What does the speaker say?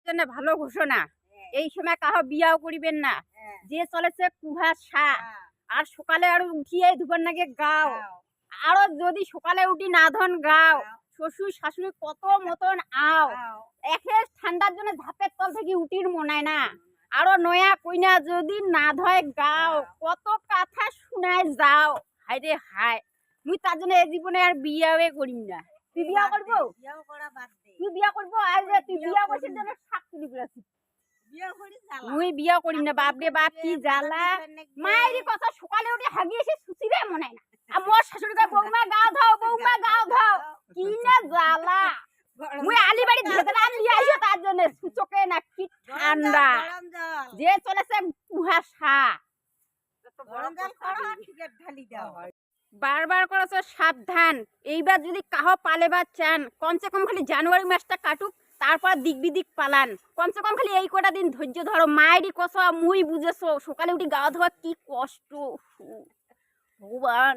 জন্য ভালো ঘোষণা। এই সময় কাহো বিয়াও করিবেন না। যে চলেছে কুয়াশা আর সকালে আরো উঠিয়ে দুবার নাগে গাও। আরো যদি সকালে উঠি না ধন গাও। শ্বশুর শাশুড়ি কত মতন আও। একে ঠান্ডার জন্য ধাপের তল থেকে উঠির মনায় না। আরো নয়া কইনা যদি না ধয় গাও কত কথা শুনায় যাও। হায় রে হায় মুই তার জন্য এই জীবনে আর বিয়াও করিম না। তুই বিয়া করবো? তুই বিয়া করবো? আর তুই বিয়া করছিস জন্য শাক তুলি করেছিস। মুই বিয়া করিম না। বাপ রে বাপ কি জ্বালা। মায়েরই কথা সকালে উঠে হাগিয়ে এসে সুচিরে মনে না। আর মোর শাশুড়িকে বৌমা গাও ধাও বৌমা গাও ধাও কি না জ্বালা। মুই আলিবাড়ি ভেতরাম নিয়ে আইছো তার জন্য সুচকে না কি ঠান্ডা যে চলেছে কুয়াশা। বারবার করেছো সাবধান। এইবার যদি কাহ পালেবার চান কমসে কম খালি জানুয়ারি মাসটা কাটুক তারপর দিক বিদিক পালান। কমসে কম খালি এই কটা দিন ধৈর্য ধরো। মায়েরই কষা মুই বুঝেছো সকালে উঠি গা ধোয়া কি কষ্ট ভগবান।